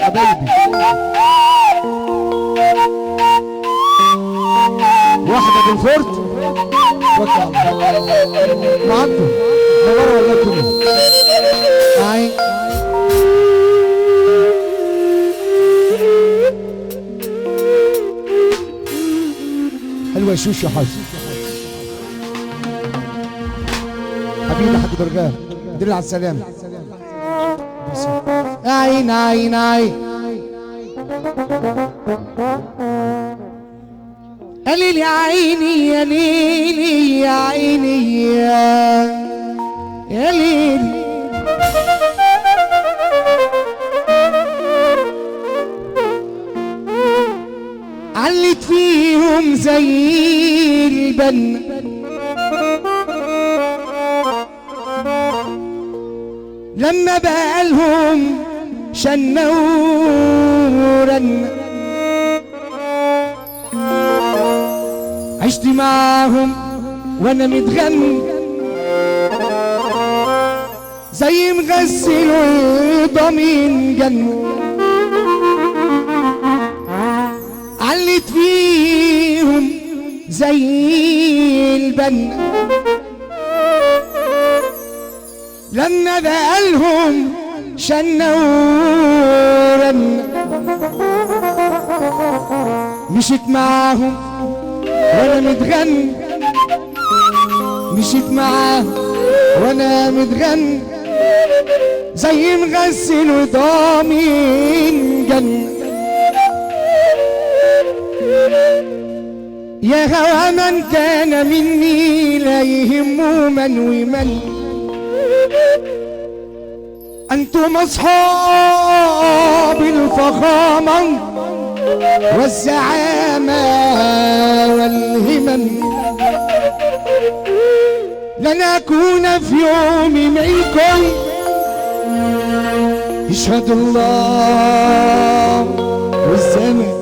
حبايبي واحدة بالفورت وطلع معكم نوروا والله كله معي حلوة شوش يا حاج حبيبي حاج برجان دل على السلامة عين عين عين يا ليل يا عيني يا ليلي يا عيني يا ليلي علت فيهم زي البن لما بقالهم شنورا عشت معاهم وانا متغني زي مغسل ضمين جن علت فيهم زي البن لما بقالهم شنورا مشيت معاهم وانا متغني مشيت معاهم وانا متغني زي مغسل وضامين جن يا هوى من كان مني لا يهمه من ومن أنتم أصحاب الفخامة والزعامة والهمم لن أكون في يوم منكم يشهد الله والزمن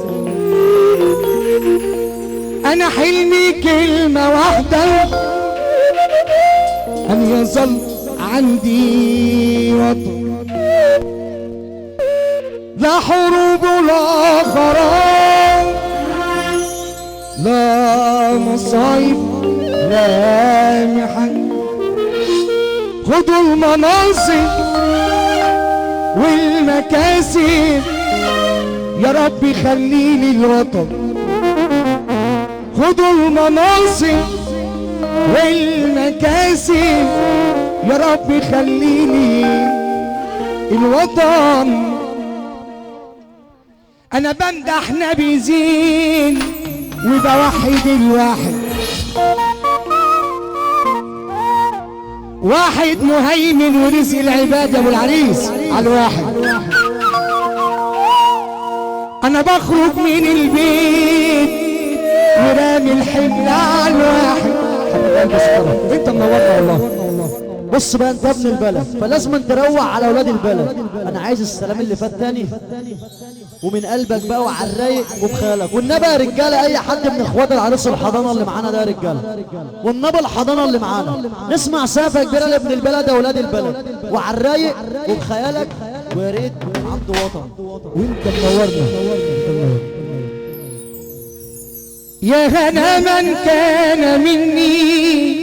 أنا حلمي كلمة واحدة أن يظل عندي وطن لا حروب لا خراب لا مصايب لا محن خدوا المناصب والمكاسب يا رب خليني الوطن خدوا المناصب والمكاسب يا رب خليني الوطن انا بمدح نبي زين وبوحد الواحد واحد مهيمن ورزق العباد يا ابو العريس على الواحد انا بخرج من البيت ورامي الحمل على الواحد انت منورنا والله بص بقى انت ابن البلد فلازم تروق على اولاد البلد انا عايز السلام اللي فات تاني ومن قلبك بقى وعلى الرايق وبخيالك والنبي يا رجاله اي حد من اخوات العريس الحضانه اللي معانا ده يا رجاله والنبي الحضانه اللي معانا نسمع سقفه كبيره لابن البلد يا اولاد البلد وعلى الرايق وبخيالك ويا ريت عبد وطن وانت منورنا يا غنى من كان مني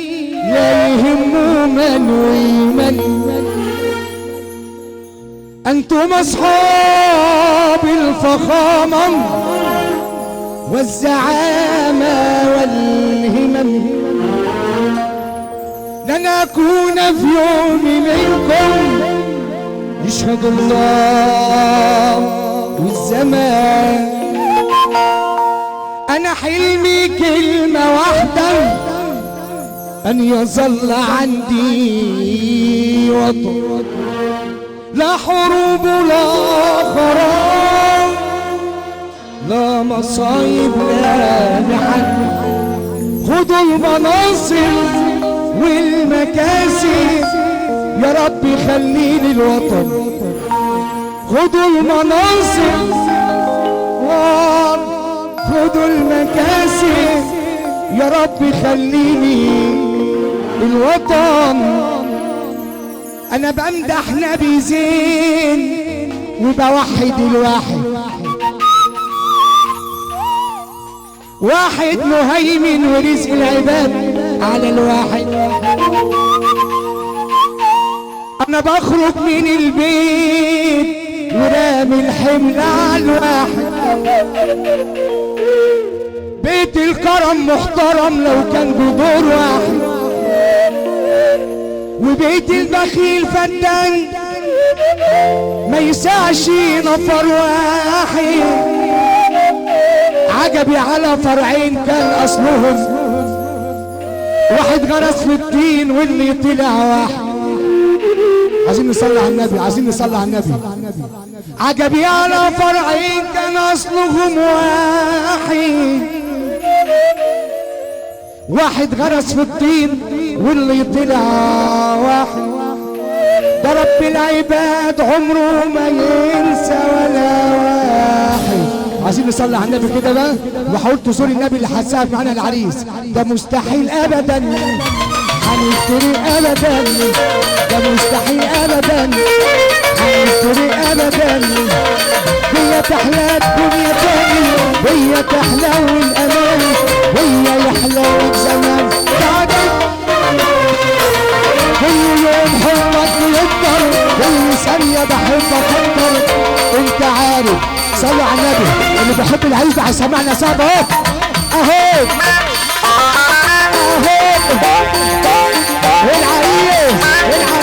لا يهمه من ومن أنتم أصحاب الفخامة والزعامة والهمم لن أكون في يوم منكم يشهد الله والزمان أنا حلمي كلمة واحدة أن يظل عندي وطن لا حروب لا خراب لا مصايب لا محن خدوا المناصب والمكاسب يا رب خليني الوطن خدوا المناصب خدوا المكاسب يا رب خليني الوطن انا بمدح نبي زين وبوحد الواحد، واحد مهيمن ورزق العباد على الواحد. انا بخرج من البيت ورامي الحمل على الواحد. بيت الكرم محترم لو كان جذور واحد، وبيت البخيل فتان ما يسعش نفر واحد. عجبي على فرعين كان اصلهم واحد غرس في الدين واللي طلع واحد. عايزين نصلي على النبي، عايزين نصلي على النبي. عجبي على فرعين كان اصلهم واحد، واحد غرس في الطين واللي طلع واحد. ده رب العباد عمره ما ينسى ولا واحد. عايزين نصلي على النبي كده بقى، وحاول تزور النبي اللي هتساعد معانا العريس. ده مستحيل ابدا هنفتري ابدا، ده مستحيل ابدا هنفتري ابدا. هي تحلى الدنيا تاني، هي تحلى والامان، هي يحلى الزمان. كل يوم حبك يكتر، كل ثانية بحبك اكتر. انت عارف، صلوا على النبي. اللي بيحب العريس ده هيسمعنا سوا اهو اهو اهو.